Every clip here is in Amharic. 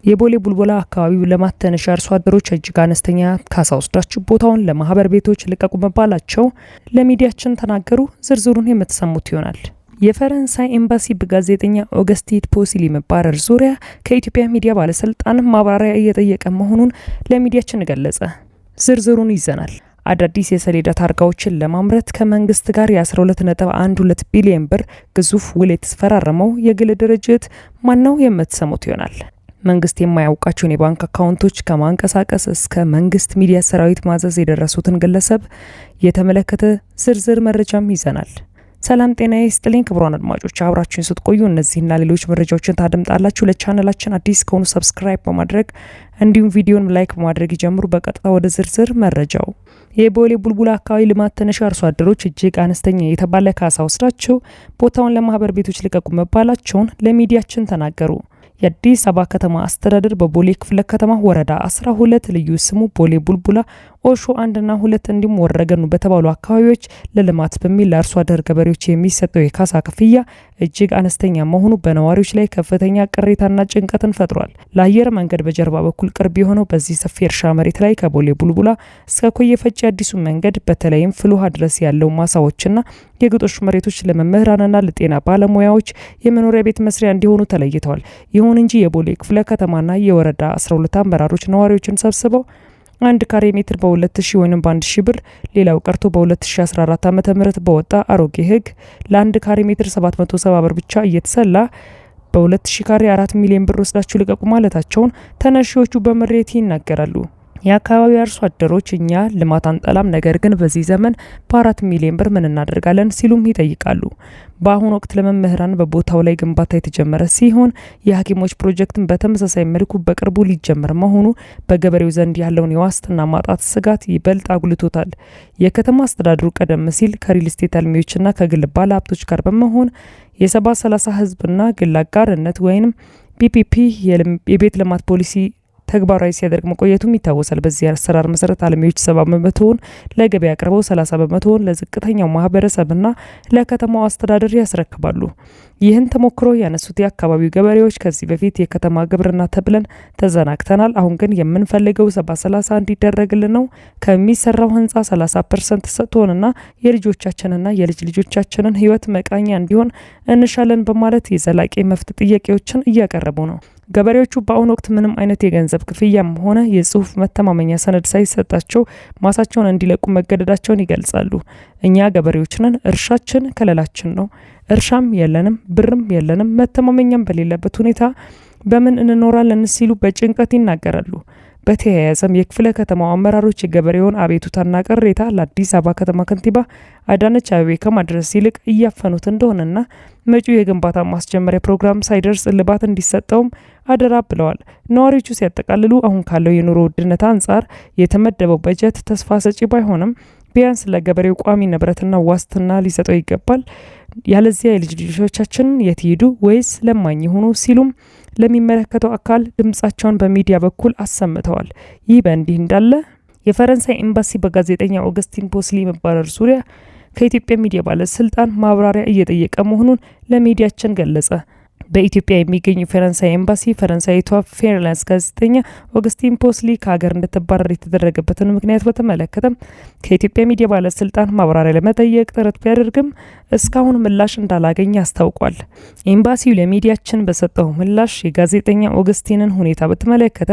የቦሌ ቡልቡላ አካባቢ ልማት ተነሽ አርሶ አደሮች እጅግ አነስተኛ ካሳ ወስዳችሁ ቦታውን ለማህበር ቤቶች ልቀቁ መባላቸው ለሚዲያችን ተናገሩ። ዝርዝሩን የምትሰሙት ይሆናል። የፈረንሳይ ኤምባሲ በጋዜጠኛ ኦገስቲን ፖስሊ መባረር ዙሪያ ከኢትዮጵያ ሚዲያ ባለስልጣን ማብራሪያ እየጠየቀ መሆኑን ለሚዲያችን ገለጸ። ዝርዝሩን ይዘናል። አዳዲስ የሰሌዳ ታርጋዎችን ለማምረት ከመንግስት ጋር የ12.12 ቢሊዮን ብር ግዙፍ ውል የተፈራረመው የግል ድርጅት ማነው? የምትሰሙት ይሆናል። መንግስት የማያውቃቸውን የባንክ አካውንቶች ከማንቀሳቀስ እስከ መንግስት ሚዲያ ሰራዊት ማዘዝ የደረሱትን ግለሰብ የተመለከተ ዝርዝር መረጃም ይዘናል። ሰላም ጤና ይስጥልኝ ክቡራን አድማጮች፣ አብራችሁን ስትቆዩ እነዚህና ሌሎች መረጃዎችን ታደምጣላችሁ። ለቻናላችን አዲስ ከሆኑ ሰብስክራይብ በማድረግ እንዲሁም ቪዲዮን ላይክ በማድረግ ይጀምሩ። በቀጥታ ወደ ዝርዝር መረጃው። የቦሌ ቡልቡላ አካባቢ ልማት ተነሽ አርሶ አደሮች እጅግ አነስተኛ የተባለ ካሳ ወስዳቸው ቦታውን ለማህበር ቤቶች ልቀቁ መባላቸውን ለሚዲያችን ተናገሩ። የአዲስ አበባ ከተማ አስተዳደር በቦሌ ክፍለ ከተማ ወረዳ 12 ልዩ ስሙ ቦሌ ቡልቡላ ኦሾ 1 እና 2 እንዲሁም ወረገኑ በተባሉ አካባቢዎች ለልማት በሚል ለአርሶ አደር ገበሬዎች የሚሰጠው የካሳ ክፍያ እጅግ አነስተኛ መሆኑ በነዋሪዎች ላይ ከፍተኛ ቅሬታና ጭንቀትን ፈጥሯል። ለአየር መንገድ በጀርባ በኩል ቅርብ የሆነው በዚህ ሰፊ እርሻ መሬት ላይ ከቦሌ ቡልቡላ እስከ ኮየ ፈጬ አዲሱ መንገድ በተለይም ፍልውሃ ድረስ ያለው ማሳዎችና የግጦሽ መሬቶች ለመምህራንና ለጤና ባለሙያዎች የመኖሪያ ቤት መስሪያ እንዲሆኑ ተለይተዋል። ይሁን እንጂ የቦሌ ክፍለ ከተማና የወረዳ 12 አመራሮች ነዋሪዎችን ሰብስበው 1 ካሬ ሜትር በ2000 ወይም በ1000 ብር ሌላው ቀርቶ በ2014 ዓ.ም በወጣ አሮጌ ህግ ለ1 ካሬ ሜትር 770 ብር ብቻ እየተሰላ በ2000 ካሬ 4 ሚሊዮን ብር ወስዳችሁ ልቀቁ ማለታቸውን ተነሺዎቹ በምሬት ይናገራሉ። የአካባቢው አርሶ አደሮች እኛ ልማት አንጠላም፣ ነገር ግን በዚህ ዘመን በ4 ሚሊዮን ብር ምን እናደርጋለን ሲሉም ይጠይቃሉ። በአሁኑ ወቅት ለመምህራን በቦታው ላይ ግንባታ የተጀመረ ሲሆን የሐኪሞች ፕሮጀክትን በተመሳሳይ መልኩ በቅርቡ ሊጀመር መሆኑ በገበሬው ዘንድ ያለውን የዋስትና ማጣት ስጋት ይበልጥ አጉልቶታል። የከተማ አስተዳደሩ ቀደም ሲል ከሪል ስቴት አልሚዎችና ከግል ባለሀብቶች ጋር በመሆን የ70/30 ህዝብና ግል አጋርነት ወይም ፒፒፒ የቤት ልማት ፖሊሲ ተግባራዊ ሲያደርግ መቆየቱም ይታወሳል። በዚህ አሰራር መሰረት አልሚዎች 70% ለገበያ አቅርበው 30% ለዝቅተኛው ማህበረሰብና ለከተማው አስተዳደር ያስረክባሉ። ይህን ተሞክሮ ያነሱት የአካባቢው ገበሬዎች ከዚህ በፊት የከተማ ግብርና ተብለን ተዘናግተናል፣ አሁን ግን የምንፈልገው 70/30 እንዲደረግልን ነው። ከሚሰራው ህንጻ 30% ሰጥቶንና የልጆቻችንና የልጅ ልጆቻችንን ህይወት መቃኛ እንዲሆን እንሻለን በማለት የዘላቂ መፍትሄ ጥያቄዎችን እያቀረቡ ነው። ገበሬዎቹ በአሁኑ ወቅት ምንም አይነት የገንዘብ ክፍያም ሆነ የጽሁፍ መተማመኛ ሰነድ ሳይሰጣቸው ማሳቸውን እንዲለቁ መገደዳቸውን ይገልጻሉ። እኛ ገበሬዎች ነን፣ እርሻችን ከለላችን ነው። እርሻም የለንም፣ ብርም የለንም፣ መተማመኛም በሌለበት ሁኔታ በምን እንኖራለን ሲሉ በጭንቀት ይናገራሉ። በተያያዘም የክፍለ ከተማው አመራሮች የገበሬውን አቤቱታና ቅሬታ ለአዲስ አበባ ከተማ ከንቲባ አዳነች አቤቤ ከማድረስ ይልቅ እያፈኑት እንደሆነና መጪው የግንባታ ማስጀመሪያ ፕሮግራም ሳይደርስ እልባት እንዲሰጠውም አደራ ብለዋል። ነዋሪዎቹ ሲያጠቃልሉ አሁን ካለው የኑሮ ውድነት አንጻር የተመደበው በጀት ተስፋ ሰጪ ባይሆንም ቢያንስ ለገበሬው ቋሚ ንብረትና ዋስትና ሊሰጠው ይገባል። ያለዚያ የልጅ ልጆቻችን የት ይሄዱ ወይስ ለማኝ ሆኑ ሲሉም ለሚመለከተው አካል ድምጻቸውን በሚዲያ በኩል አሰምተዋል። ይህ በእንዲህ እንዳለ የፈረንሳይ ኤምባሲ በጋዜጠኛ ኦገስቲን ፖስሊ መባረር ዙሪያ ከኢትዮጵያ ሚዲያ ባለስልጣን ማብራሪያ እየጠየቀ መሆኑን ለሚዲያችን ገለጸ። በኢትዮጵያ የሚገኙ ፈረንሳይ ኤምባሲ ፈረንሳይቷ ፍሪላንስ ጋዜጠኛ ኦገስቲን ፖስሊ ከሀገር እንድትባረር የተደረገበትን ምክንያት በተመለከተ ከኢትዮጵያ ሚዲያ ባለስልጣን ማብራሪያ ለመጠየቅ ጥረት ቢያደርግም እስካሁን ምላሽ እንዳላገኘ አስታውቋል። ኤምባሲው ለሚዲያችን በሰጠው ምላሽ የጋዜጠኛ ኦገስቲንን ሁኔታ በተመለከተ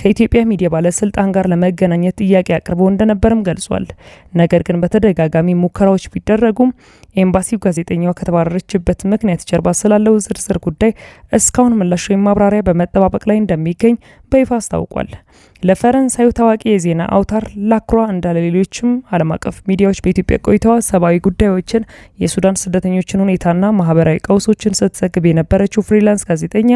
ከኢትዮጵያ ሚዲያ ባለስልጣን ጋር ለመገናኘት ጥያቄ አቅርቦ እንደነበርም ገልጿል። ነገር ግን በተደጋጋሚ ሙከራዎች ቢደረጉም ኤምባሲው ጋዜጠኛዋ ከተባረረችበት ምክንያት ጀርባ ስላለው ዝርዝር ጉዳይ እስካሁን ምላሽ ወይም ማብራሪያ በመጠባበቅ ላይ እንደሚገኝ በይፋ አስታውቋል። ለፈረንሳዩ ታዋቂ የዜና አውታር ላክሯ እንዳለ ሌሎችም ዓለም አቀፍ ሚዲያዎች በኢትዮጵያ ቆይታዋ ሰብአዊ ጉዳዮችን፣ የሱዳን ስደተኞችን ሁኔታና ማህበራዊ ቀውሶችን ስትዘግብ የነበረችው ፍሪላንስ ጋዜጠኛ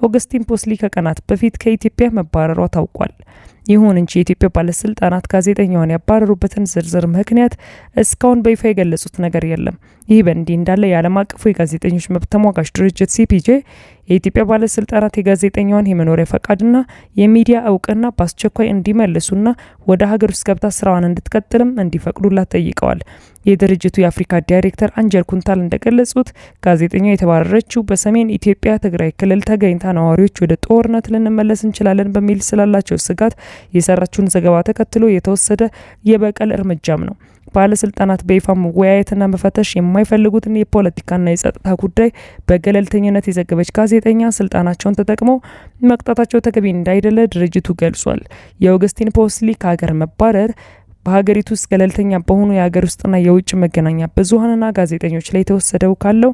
ኦገስቲን ፖስሊ ከቀናት በፊት ከኢትዮጵያ መባረሯ ታውቋል። ይሁን እንጂ የኢትዮጵያ ባለስልጣናት ጋዜጠኛዋን ያባረሩበትን ዝርዝር ምክንያት እስካሁን በይፋ የገለጹት ነገር የለም። ይህ በእንዲህ እንዳለ የዓለም አቀፉ የጋዜጠኞች መብት ተሟጋች ድርጅት ሲፒጄ የኢትዮጵያ ባለስልጣናት የጋዜጠኛዋን የመኖሪያ ፈቃድና የሚዲያ እውቅና በአስቸኳይ እንዲመልሱና ወደ ሀገር ውስጥ ገብታ ስራዋን እንድትቀጥልም እንዲፈቅዱላት ጠይቀዋል። የድርጅቱ የአፍሪካ ዳይሬክተር አንጀል ኩንታል እንደገለጹት ጋዜጠኛው የተባረረችው በሰሜን ኢትዮጵያ ትግራይ ክልል ተገኝታ ነዋሪዎች ወደ ጦርነት ልንመለስ እንችላለን በሚል ስላላቸው ስጋት የሰራችውን ዘገባ ተከትሎ የተወሰደ የበቀል እርምጃም ነው። ባለስልጣናት በይፋ መወያየትና መፈተሽ የማይፈልጉትን የፖለቲካና የጸጥታ ጉዳይ በገለልተኝነት የዘገበች ጋዜጠኛ ስልጣናቸውን ተጠቅመው መቅጣታቸው ተገቢ እንዳይደለ ድርጅቱ ገልጿል። የኦገስቲን ፖስሊ ከሀገር መባረር በሀገሪቱ ውስጥ ገለልተኛ በሆኑ የሀገር ውስጥና የውጭ መገናኛ ብዙኃንና ጋዜጠኞች ላይ የተወሰደው ካለው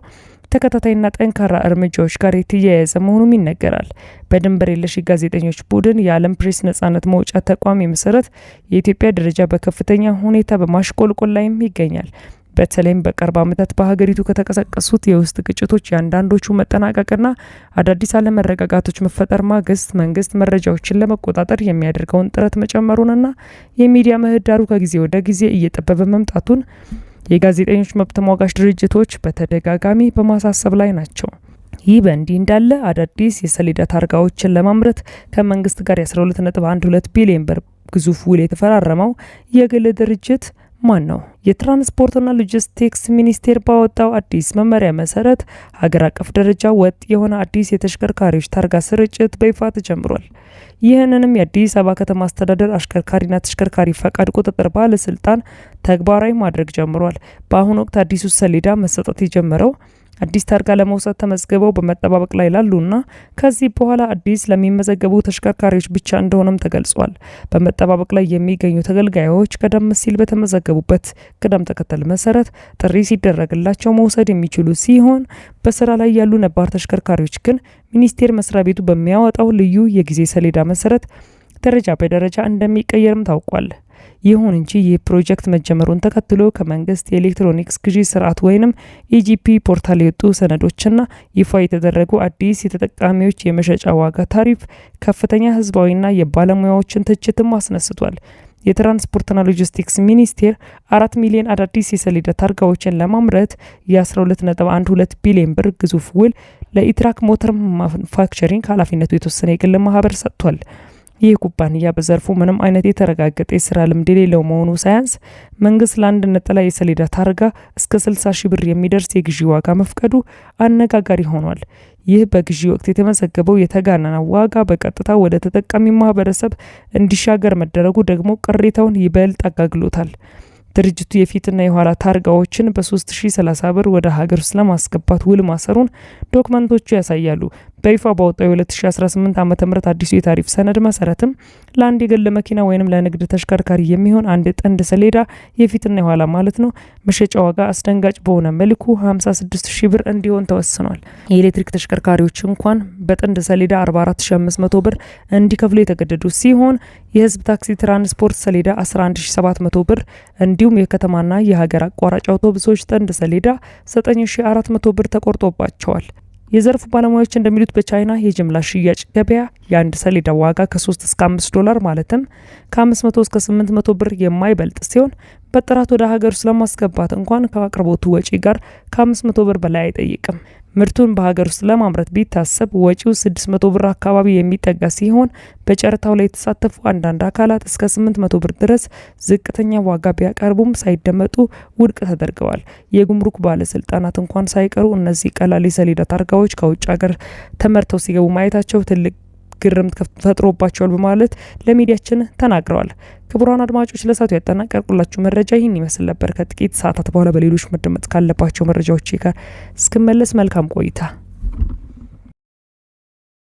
ተከታታይና ጠንካራ እርምጃዎች ጋር የተያያዘ መሆኑም ይነገራል። በድንበር የለሽ ጋዜጠኞች ቡድን የዓለም ፕሬስ ነጻነት መውጫ ተቋም መሰረት የኢትዮጵያ ደረጃ በከፍተኛ ሁኔታ በማሽቆልቆል ላይም ይገኛል። በተለይም በቅርብ ዓመታት በሀገሪቱ ከተቀሰቀሱት የውስጥ ግጭቶች የአንዳንዶቹ መጠናቀቅና አዳዲስ አለመረጋጋቶች መፈጠር ማግስት መንግስት መረጃዎችን ለመቆጣጠር የሚያደርገውን ጥረት መጨመሩንና የሚዲያ ምህዳሩ ከጊዜ ወደ ጊዜ እየጠበበ መምጣቱን የጋዜጠኞች መብት ተሟጋች ድርጅቶች በተደጋጋሚ በማሳሰብ ላይ ናቸው። ይህ በእንዲህ እንዳለ አዳዲስ የሰሌዳ ታርጋዎችን ለማምረት ከመንግስት ጋር የ12.12 ቢሊዮን ብር ግዙፍ ውል የተፈራረመው የግል ድርጅት ማን ነው? የትራንስፖርትና ሎጂስቲክስ ሚኒስቴር ባወጣው አዲስ መመሪያ መሰረት ሀገር አቀፍ ደረጃ ወጥ የሆነ አዲስ የተሽከርካሪዎች ታርጋ ስርጭት በይፋ ተጀምሯል። ይህንንም የአዲስ አበባ ከተማ አስተዳደር አሽከርካሪና ተሽከርካሪ ፈቃድ ቁጥጥር ባለስልጣን ተግባራዊ ማድረግ ጀምሯል። በአሁኑ ወቅት አዲሱ ሰሌዳ መሰጠት የጀመረው አዲስ ታርጋ ለመውሰድ ተመዝግበው በመጠባበቅ ላይ ላሉና ከዚህ በኋላ አዲስ ለሚመዘገቡ ተሽከርካሪዎች ብቻ እንደሆነም ተገልጿል። በመጠባበቅ ላይ የሚገኙ ተገልጋዮች ቀደም ሲል በተመዘገቡበት ቅደም ተከተል መሰረት ጥሪ ሲደረግላቸው መውሰድ የሚችሉ ሲሆን በስራ ላይ ያሉ ነባር ተሽከርካሪዎች ግን ሚኒስቴር መስሪያ ቤቱ በሚያወጣው ልዩ የጊዜ ሰሌዳ መሰረት ደረጃ በደረጃ እንደሚቀየርም ታውቋል። ይሁን እንጂ ይህ ፕሮጀክት መጀመሩን ተከትሎ ከመንግስት የኤሌክትሮኒክስ ግዢ ስርዓት ወይንም ኢጂፒ ፖርታል የወጡ ሰነዶችና ይፋ የተደረጉ አዲስ የተጠቃሚዎች የመሸጫ ዋጋ ታሪፍ ከፍተኛ ህዝባዊና የባለሙያዎችን ትችትም አስነስቷል። የትራንስፖርትና ሎጂስቲክስ ሚኒስቴር 4 ሚሊዮን አዳዲስ የሰሌዳ ታርጋዎችን ለማምረት የ12.12 ቢሊዮን ብር ግዙፍ ውል ለኢትራክ ሞተር ማኑፋክቸሪንግ ኃላፊነቱ የተወሰነ የግል ማህበር ሰጥቷል። ይህ ኩባንያ በዘርፉ ምንም አይነት የተረጋገጠ የስራ ልምድ የሌለው መሆኑ ሳያንስ መንግስት ለአንድ ነጠላ የሰሌዳ ታርጋ እስከ 60 ሺህ ብር የሚደርስ የግዢ ዋጋ መፍቀዱ አነጋጋሪ ሆኗል። ይህ በግዢ ወቅት የተመዘገበው የተጋነነ ዋጋ በቀጥታ ወደ ተጠቃሚ ማህበረሰብ እንዲሻገር መደረጉ ደግሞ ቅሬታውን ይበልጥ አጋግሎታል። ድርጅቱ የፊትና የኋላ ታርጋዎችን በ3030 ብር ወደ ሀገር ውስጥ ለማስገባት ውል ማሰሩን ዶክመንቶቹ ያሳያሉ። በይፋ ባወጣው የ2018 ዓ.ም አዲሱ የታሪፍ ሰነድ መሰረትም ለአንድ የግል መኪና ወይንም ለንግድ ተሽከርካሪ የሚሆን አንድ ጥንድ ሰሌዳ የፊትና የኋላ ማለት ነው መሸጫ ዋጋ አስደንጋጭ በሆነ መልኩ 56 ሺህ ብር እንዲሆን ተወስኗል። የኤሌክትሪክ ተሽከርካሪዎች እንኳን በጥንድ ሰሌዳ 44500 ብር እንዲከፍሉ የተገደዱ ሲሆን የህዝብ ታክሲ ትራንስፖርት ሰሌዳ 11700 ብር እንዲሁም የከተማና የሀገር አቋራጭ አውቶቡሶች ጥንድ ሰሌዳ 9400 ብር ተቆርጦባቸዋል። የዘርፉ ባለሙያዎች እንደሚሉት በቻይና የጅምላ ሽያጭ ገበያ የአንድ ሰሌዳ ዋጋ ከ3 እስከ 5 ዶላር ማለትም ከ500 እስከ 800 ብር የማይበልጥ ሲሆን በጥራት ወደ ሀገር ውስጥ ለማስገባት እንኳን ከአቅርቦቱ ወጪ ጋር ከ500 ብር በላይ አይጠይቅም። ምርቱን በሀገር ውስጥ ለማምረት ቢታሰብ ወጪው 600 ብር አካባቢ የሚጠጋ ሲሆን በጨረታው ላይ የተሳተፉ አንዳንድ አካላት እስከ 800 ብር ድረስ ዝቅተኛ ዋጋ ቢያቀርቡም ሳይደመጡ ውድቅ ተደርገዋል። የጉምሩክ ባለስልጣናት እንኳን ሳይቀሩ እነዚህ ቀላል የሰሌዳ ታርጋዎች ከውጭ ሀገር ተመርተው ሲገቡ ማየታቸው ትልቅ ግርምት ፈጥሮባቸዋል በማለት ለሚዲያችን ተናግረዋል። ክቡራን አድማጮች ለሰዓቱ ያጠናቀርኩላችሁ መረጃ ይህን ይመስል ነበር። ከጥቂት ሰዓታት በኋላ በሌሎች መደመጥ ካለባቸው መረጃዎች ጋር እስክመለስ መልካም ቆይታ